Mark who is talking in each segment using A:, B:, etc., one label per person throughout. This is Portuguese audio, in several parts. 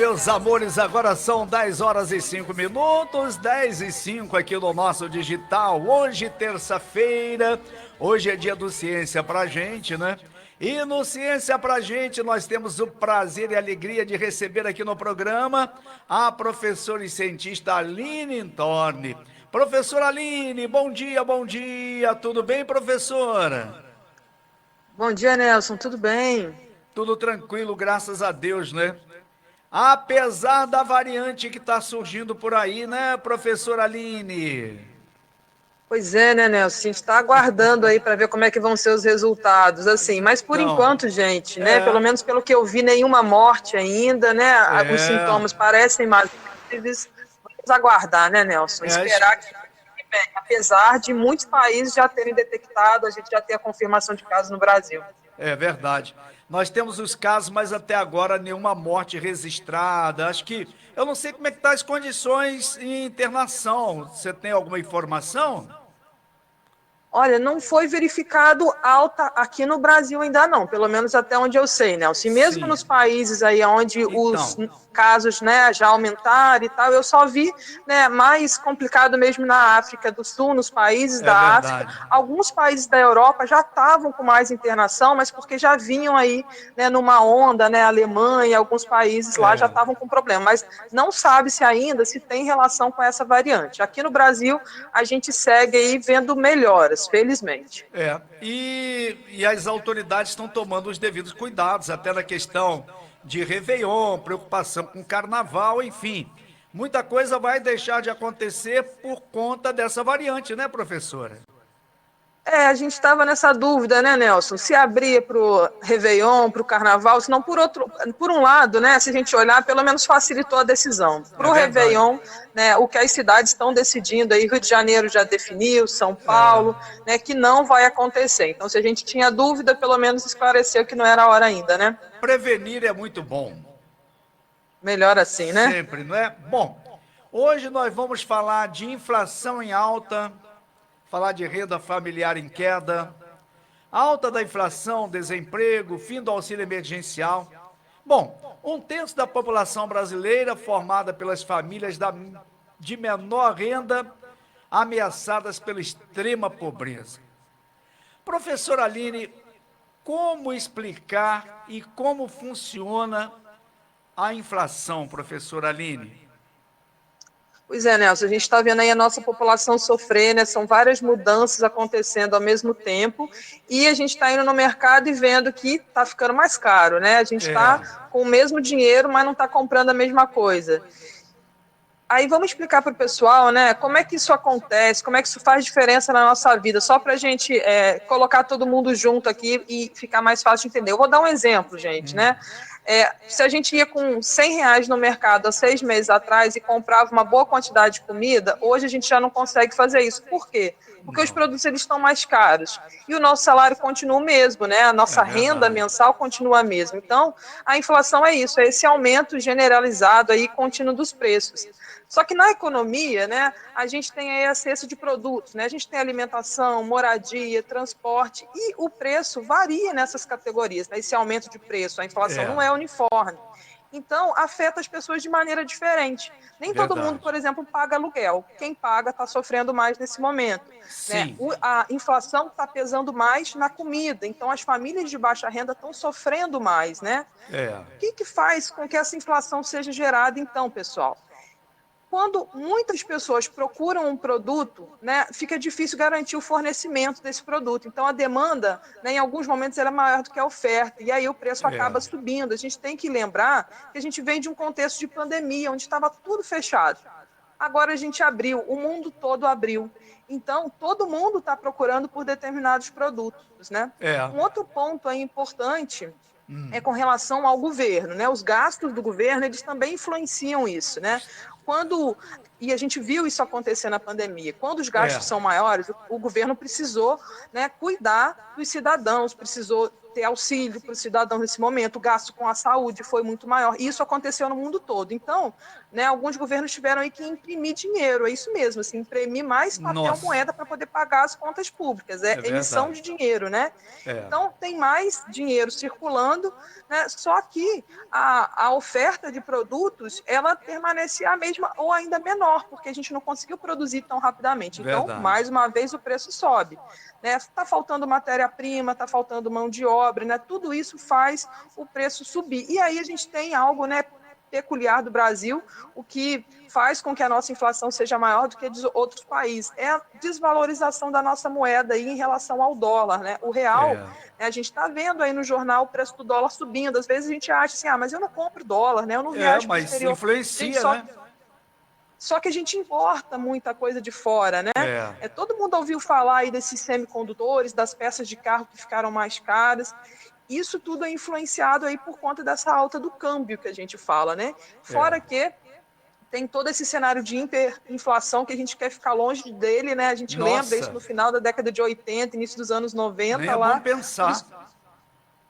A: meus amores, agora são 10 horas e 5 minutos, 10 e 5 aqui no nosso digital. Hoje, terça-feira, hoje é dia do Ciência pra gente, né? E no Ciência pra gente nós temos o prazer e a alegria de receber aqui no programa a professora e cientista Aline Torne. Professora Aline, bom dia, tudo bem, professora?
B: Bom dia, Nelson. Tudo bem?
A: Tudo tranquilo, graças a Deus, né? Apesar da variante que está surgindo por aí, né, professora Aline?
B: Pois é, né, Nelson? A gente está aguardando aí para ver como é que vão ser os resultados, assim. Mas por
A: Então,
B: enquanto, gente, né? Pelo
A: é,
B: menos pelo que eu vi, nenhuma morte ainda, né? Os
A: é,
B: sintomas parecem mais leves. Vamos aguardar, né, Nelson?
A: é,
B: Esperar que fique bem, apesar de muitos países já terem detectado, a gente já tem a confirmação de casos no Brasil.
A: é verdade. Nós temos os casos, mas até agora nenhuma morte registrada. Acho que, eu não sei como é que estão as condições em internação. Você tem alguma informação?
B: Olha, não foi verificado alta aqui no Brasil ainda não, pelo menos até onde eu sei, Nelson. E mesmo
A: Sim.
B: nos países aí onde os
A: Então,
B: casos, né, já aumentaram e tal, eu só vi, né, mais complicado mesmo na África do Sul, nos países
A: é
B: da África.
A: verdade.
B: Alguns países da Europa já estavam com mais internação, mas porque já vinham aí, né, numa onda, né, a Alemanha, alguns países lá já
A: É.
B: estavam com problema, mas não sabe-se ainda se tem relação com essa variante. Aqui no Brasil, a gente segue aí vendo melhoras, felizmente.
A: E as autoridades estão tomando os devidos cuidados, até na questão de Réveillon, preocupação com Carnaval, enfim. Muita coisa vai deixar de acontecer por conta dessa variante, né, professora?
B: A gente estava nessa dúvida, né, Nelson? Se abria para o Réveillon, para o Carnaval, se não por um lado, né, se a gente olhar, pelo menos facilitou a decisão. Para
A: É
B: o
A: verdade.
B: Réveillon, né, o que as cidades estão decidindo aí, Rio de Janeiro já definiu, São Paulo, né, que não vai acontecer. Então, se a gente tinha dúvida, pelo menos esclareceu que não era a hora ainda, né?
A: Prevenir é muito bom.
B: Melhor assim, né?
A: Sempre, não é? Bom, hoje nós vamos falar de inflação em alta, falar de renda familiar em queda, alta da inflação, desemprego, fim do auxílio emergencial. Bom, um terço da população brasileira, formada pelas famílias de menor renda, ameaçadas pela extrema pobreza. Professora Aline, como explicar e como funciona a inflação, professora Aline?
B: Pois é, Nelson, a gente está vendo aí a nossa população sofrer, né? São várias mudanças acontecendo ao mesmo tempo e a gente está indo no mercado e vendo que está ficando mais caro, né? A gente está
A: É,
B: com o mesmo dinheiro, mas não está comprando a mesma coisa. Aí vamos explicar para o pessoal, né, como é que isso acontece, como é que isso faz diferença na nossa vida, só para a gente colocar todo mundo junto aqui e ficar mais fácil de entender. Eu vou dar um exemplo, gente, né? Se a gente ia com R$ 100 no mercado há 6 meses atrás e comprava uma boa quantidade de comida, hoje a gente já não consegue fazer isso. Por quê? Porque os
A: não,
B: produtos eles estão mais caros e o nosso salário continua o mesmo, né? A
A: é
B: nossa renda
A: verdade.
B: mensal continua a mesma. Então, a inflação é isso, é esse aumento generalizado aí contínuo dos preços. Só que na economia, né, a gente tem aí a cesta de produtos, né? A gente tem alimentação, moradia, transporte e o preço varia nessas categorias, né? Esse aumento de preço, a inflação
A: É,
B: não é uniforme. Então, afeta as pessoas de maneira diferente. Nem todo mundo,
A: verdade.
B: por exemplo, paga aluguel. Quem paga está sofrendo mais nesse momento. Né?
A: Sim,
B: A inflação está pesando mais na comida. Então, as famílias de baixa renda estão sofrendo mais. Né?
A: é,
B: O que faz com que essa inflação seja gerada, então, pessoal? Quando muitas pessoas procuram um produto, né, fica difícil garantir o fornecimento desse produto. Então, a demanda, né, em alguns momentos, era maior do que a oferta, e aí o preço
A: é,
B: acaba subindo. A gente tem que lembrar que a gente vem de um contexto de pandemia, onde estava tudo fechado. Agora a gente abriu, o mundo todo abriu. Então, todo mundo está procurando por determinados produtos. Né?
A: é.
B: Um outro ponto aí importante é com relação ao governo, né? Os gastos do governo, eles também influenciam isso, né? Quando E a gente viu isso acontecer na pandemia. Quando os gastos
A: É.
B: são maiores, o governo precisou, né, cuidar dos cidadãos, precisou ter auxílio para os cidadãos nesse momento. O gasto com a saúde foi muito maior. E isso aconteceu no mundo todo. Então, né, alguns governos tiveram aí que imprimir dinheiro. É isso mesmo, assim, imprimir mais papel
A: Nossa,
B: moeda para poder pagar as contas públicas. É
A: é
B: emissão
A: verdade.
B: de dinheiro, né?
A: É,
B: Então, tem mais dinheiro circulando, né? Só que a oferta de produtos, ela permanecia a mesma ou ainda menor, porque a gente não conseguiu produzir tão rapidamente. Então,
A: verdade.
B: mais uma vez, o preço sobe. Está faltando matéria-prima, está faltando mão de obra, né? Tudo isso faz o preço subir. E aí a gente tem algo, né, peculiar do Brasil, o que faz com que a nossa inflação seja maior do que de outros países. É a desvalorização da nossa moeda aí em relação ao dólar, né? O real,
A: É.
B: né, a gente está vendo aí no jornal o preço do dólar subindo. Às vezes a gente acha assim, mas eu não compro dólar, né? Eu não
A: É,
B: viajo para o
A: mas
B: exterior. Gente,
A: influencia, né?
B: só que a gente importa muita coisa de fora, né?
A: É.
B: Todo mundo ouviu falar aí desses semicondutores, das peças de carro que ficaram mais caras. Isso tudo é influenciado aí por conta dessa alta do câmbio que a gente fala, né?
A: É.
B: Fora que tem todo esse cenário de hiperinflação que a gente quer ficar longe dele, né? A gente lembra isso
A: Nossa,
B: no final da década de 80, início dos anos
A: nem
B: 90
A: é bom
B: lá. Os,
A: pensar.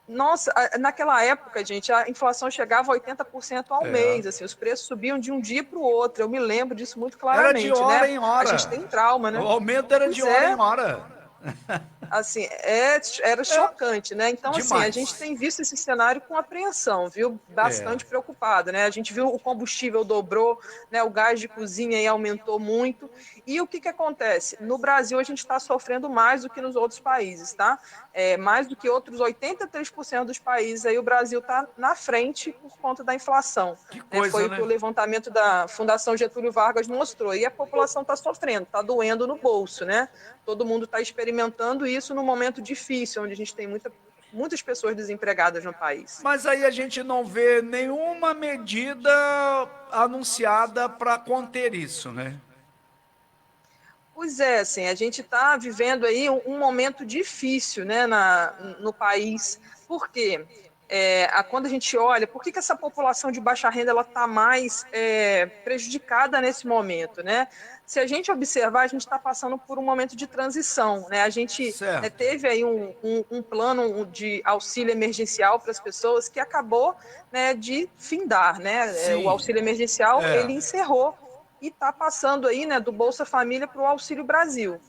B: nossa, naquela época, gente, a inflação chegava a 80% ao
A: É.
B: mês, assim, os preços subiam de um dia para o outro. Eu me lembro disso muito
A: Era de
B: claramente,
A: hora
B: né?
A: em
B: A gente
A: hora.
B: tem trauma,
A: O
B: né?
A: aumento era de
B: Pois
A: hora em
B: é,
A: hora.
B: assim, era
A: É
B: chocante, né? Então, assim, a gente
A: demais.
B: tem visto esse cenário com apreensão, viu?
A: É.
B: Bastante preocupado, né? A gente viu o combustível dobrou, né? O gás de cozinha aí aumentou muito. E o que que acontece? No Brasil, a gente está sofrendo mais do que nos outros países, tá? Mais do que outros 83% dos países, aí o Brasil está na frente por conta da inflação,
A: Que
B: né?
A: coisa,
B: Foi o que o
A: né?
B: levantamento da Fundação Getúlio Vargas mostrou. E a população está sofrendo, está doendo no bolso, né? Todo mundo está experimentando isso num momento difícil, onde a gente tem muitas pessoas desempregadas no país.
A: Mas aí a gente não vê nenhuma medida anunciada para conter isso, né?
B: Pois é, assim, a gente está vivendo aí um momento difícil, né, no país. Por quê? Quando a gente olha, por que essa população de baixa renda ela está mais prejudicada nesse momento, né? Se a gente observar, a gente está passando por um momento de transição, né? A gente, né,
A: Certo.
B: teve aí um plano de auxílio emergencial para as pessoas que acabou, né, de findar, né? O
A: Sim.
B: auxílio emergencial
A: É.
B: ele encerrou e está passando aí, né, do Bolsa Família para o Auxílio Brasil.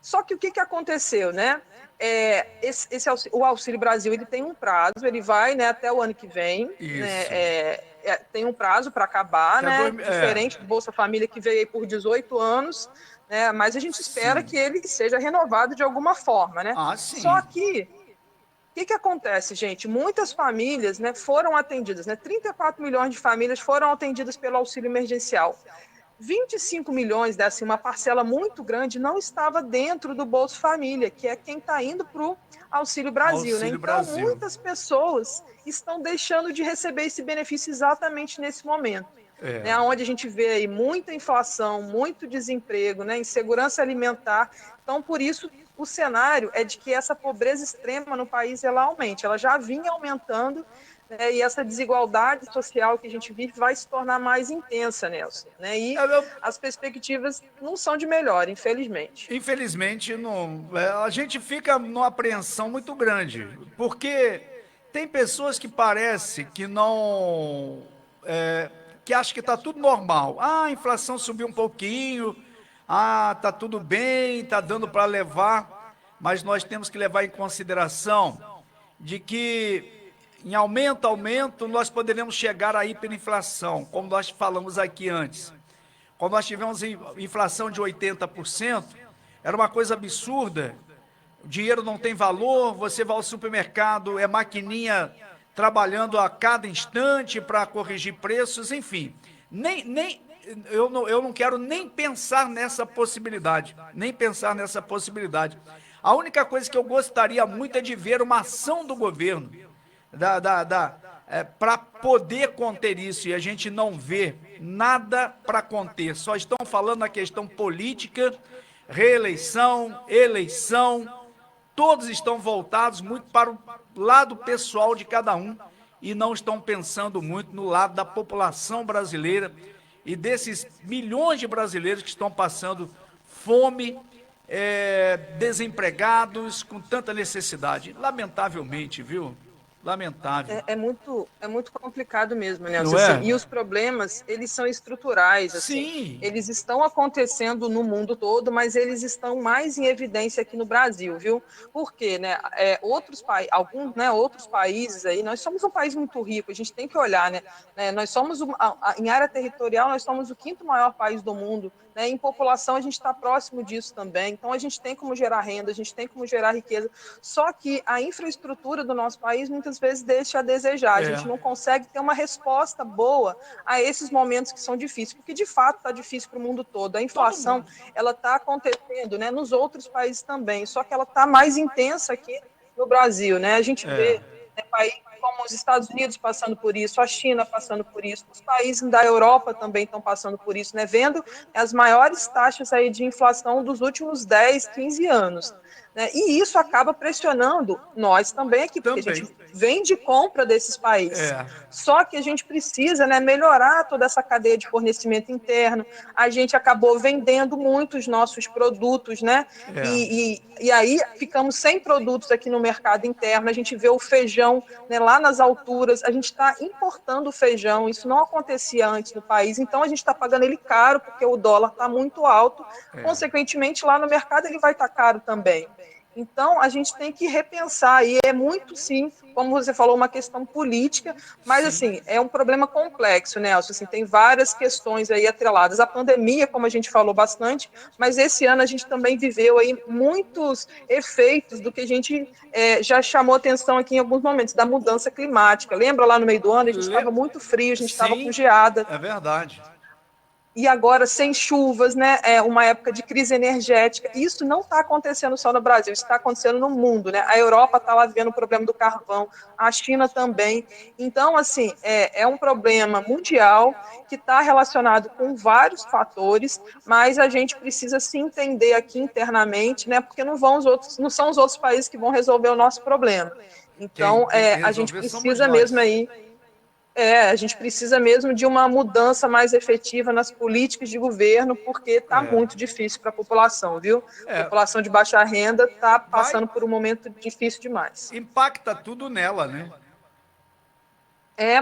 B: Só que o que aconteceu, né? O Auxílio Brasil ele tem um prazo, ele vai, né, até o ano que vem, né?
A: Isso.
B: Tem um prazo para acabar,
A: Até
B: né?
A: é.
B: Diferente do Bolsa Família que veio aí por 18 anos, né? Mas a gente espera
A: Sim.
B: que ele seja renovado de alguma forma, né?
A: Ah,
B: Só
A: sim.
B: que que acontece, gente? Muitas famílias, né, foram atendidas, né? 34 milhões de famílias foram atendidas pelo auxílio emergencial. 25 milhões, dessa uma parcela muito grande, não estava dentro do Bolsa Família, que é quem está indo para o Auxílio Brasil, né?
A: Auxílio
B: Então,
A: Brasil.
B: muitas pessoas estão deixando de receber esse benefício exatamente nesse momento,
A: É.
B: né? Onde a gente vê aí muita inflação, muito desemprego, né? Insegurança alimentar. Então, por isso, o cenário é de que essa pobreza extrema no país ela aumente. Ela já vinha aumentando, né, e essa desigualdade social que a gente vive vai se tornar mais intensa, Nelson. Né? E as perspectivas não são de melhor, infelizmente.
A: Infelizmente, não, a gente fica numa apreensão muito grande, porque tem pessoas que parece que não, que acham que está tudo normal. Ah, a inflação subiu um pouquinho, ah, está tudo bem, está dando para levar, mas nós temos que levar em consideração de que em aumento, nós poderemos chegar à hiperinflação, como nós falamos aqui antes. Quando nós tivemos inflação de 80%, era uma coisa absurda. O dinheiro não tem valor, você vai ao supermercado, é maquininha trabalhando a cada instante para corrigir preços, enfim. Eu não quero nem pensar nessa possibilidade, nem pensar nessa possibilidade. A única coisa que eu gostaria muito é de ver uma ação do governo para poder conter isso, e a gente não vê nada para conter, só estão falando na questão política, reeleição, eleição, todos estão voltados muito para o lado pessoal de cada um e não estão pensando muito no lado da população brasileira e desses milhões de brasileiros que estão passando fome, desempregados, com tanta necessidade. Lamentavelmente, viu? Lamentável.
B: É muito complicado mesmo, Nelson.
A: Não
B: Assim,
A: é?
B: e os problemas, eles são estruturais, assim.
A: Sim.
B: Eles estão acontecendo no mundo todo, mas eles estão mais em evidência aqui no Brasil, viu? Por quê, né? Alguns, né, outros países aí, nós somos um país muito rico, a gente tem que olhar, né? Nós somos, em área territorial, nós somos o quinto maior país do mundo, né? Em população, a gente está próximo disso também. Então, a gente tem como gerar renda, a gente tem como gerar riqueza. Só que a infraestrutura do nosso país muitas vezes deixa a desejar. A gente não consegue ter uma resposta boa a esses momentos que são difíceis, porque de fato está difícil para o mundo todo. A
A: Todo
B: inflação,
A: mundo.
B: ela está acontecendo, né, nos outros países também, só que ela está mais intensa aqui no Brasil, né? A gente vê, né, países como os Estados Unidos passando por isso, a China passando por isso, os países da Europa também estão passando por isso, né? Vendo as maiores taxas aí de inflação dos últimos 10, 15 anos. Né? E isso acaba pressionando nós também aqui, porque a
A: Também.
B: gente vende compra desses países. Só que a gente precisa, né, melhorar toda essa cadeia de fornecimento interno. A gente acabou vendendo muitos nossos produtos, né? E aí ficamos sem produtos aqui no mercado interno. A gente vê o feijão, né, lá nas alturas. A gente está importando o feijão. Isso não acontecia antes no país. Então a gente está pagando ele caro porque o dólar está muito alto. Consequentemente, lá no mercado ele vai estar caro também. Então, a gente tem que repensar, e é muito, sim, como você falou, uma questão política, mas, assim, é um problema complexo, né, Elcio? Assim, tem várias questões aí atreladas. A pandemia, como a gente falou bastante, mas esse ano a gente também viveu aí muitos efeitos do que a gente já chamou atenção aqui em alguns momentos, da mudança climática. Lembra lá no meio do ano, a gente estava muito frio, a gente estava com geada.
A: É verdade.
B: E agora sem chuvas, né? É uma época de crise energética. Isso não está acontecendo só no Brasil, isso está acontecendo no mundo, né? A Europa está lá vendo o problema do carvão, a China também. Então, assim, é um problema mundial que está relacionado com vários fatores, mas a gente precisa se entender aqui internamente, né? Porque não são os outros países que vão resolver o nosso problema. Então,
A: Quem tem que
B: a gente
A: resolver somos
B: precisa
A: nós.
B: mesmo aí. A gente precisa mesmo de uma mudança mais efetiva nas políticas de governo, porque está muito difícil para a população, viu? A população de baixa renda está
A: Vai,
B: passando por um momento difícil demais.
A: impacta tudo nela, né?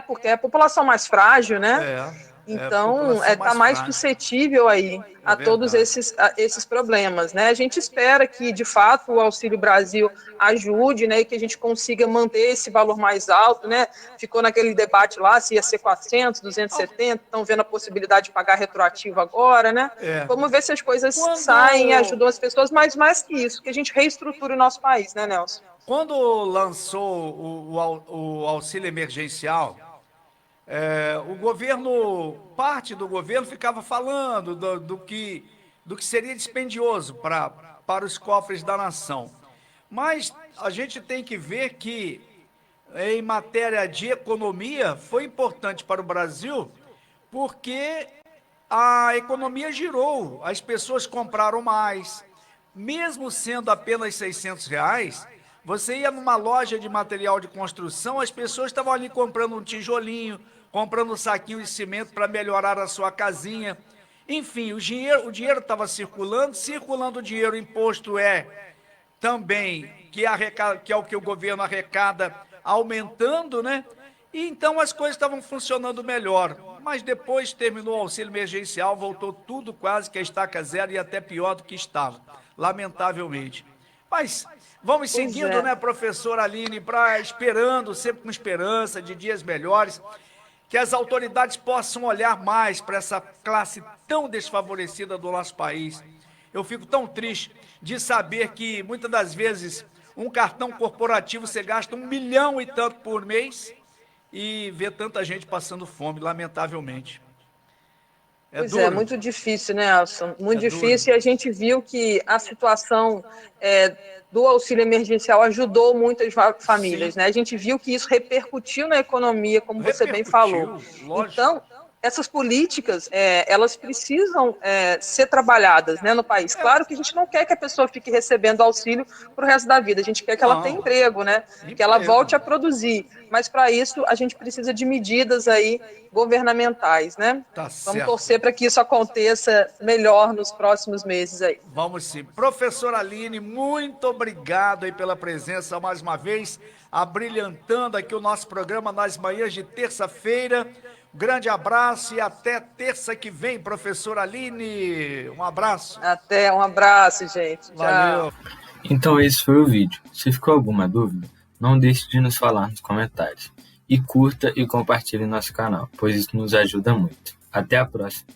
B: Porque é a população mais frágil, né?
A: É
B: Então,
A: população
B: está
A: mais
B: mais
A: frágil.
B: suscetível aí
A: É
B: a todos
A: verdade.
B: esses problemas, né? A gente espera que, de fato, o Auxílio Brasil ajude, né, e que a gente consiga manter esse valor mais alto, né? Ficou naquele debate lá se ia ser 400, 270, estão vendo a possibilidade de pagar retroativo agora, né? Vamos ver se as coisas saem e ajudam as pessoas, mas mais que isso, que a gente reestruture o nosso país, né, Nelson?
A: Quando lançou o auxílio emergencial, o governo, parte do governo ficava falando do que seria dispendioso para os cofres da nação. Mas a gente tem que ver que, em matéria de economia, foi importante para o Brasil, porque a economia girou, as pessoas compraram mais. Mesmo sendo apenas R$ 600, você ia numa loja de material de construção, as pessoas estavam ali comprando um tijolinho, comprando um saquinho de cimento para melhorar a sua casinha. Enfim, o dinheiro estava circulando o dinheiro, o imposto também, que é o que o governo arrecada, aumentando, né? E então as coisas estavam funcionando melhor. Mas depois terminou o auxílio emergencial, voltou tudo quase que a estaca zero e até pior do que estava, lamentavelmente. Mas vamos seguindo, né, professora Aline, esperando, sempre com esperança de dias melhores, que as autoridades possam olhar mais para essa classe tão desfavorecida do nosso país. Eu fico tão triste de saber que, muitas das vezes, um cartão corporativo você gasta 1 milhão e tanto por mês e vê tanta gente passando fome, lamentavelmente.
B: Pois é, muito difícil, né, Elson? Muito difícil, e a gente viu que a situação do auxílio emergencial ajudou muitas famílias, né? A gente viu que isso repercutiu na economia, como você bem falou.
A: Lógico.
B: Então, essas políticas, elas precisam ser trabalhadas, né, no país. Claro que a gente não quer que a pessoa fique recebendo auxílio para o resto da vida, a gente quer que ela tenha emprego, né, que ela volte a produzir, mas para isso a gente precisa de medidas aí governamentais, né?
A: Tá
B: Vamos
A: certo.
B: torcer para que isso aconteça melhor nos próximos meses aí.
A: Vamos sim. Professora Aline, muito obrigado aí pela presença mais uma vez, abrilhantando aqui o nosso programa nas manhãs de terça-feira. Grande abraço e até terça que vem, professora Aline. Um abraço.
B: Até, um abraço, gente.
A: Valeu.
B: Tchau.
C: Então esse foi o vídeo. Se ficou alguma dúvida, não deixe de nos falar nos comentários. E curta e compartilhe nosso canal, pois isso nos ajuda muito. Até a próxima!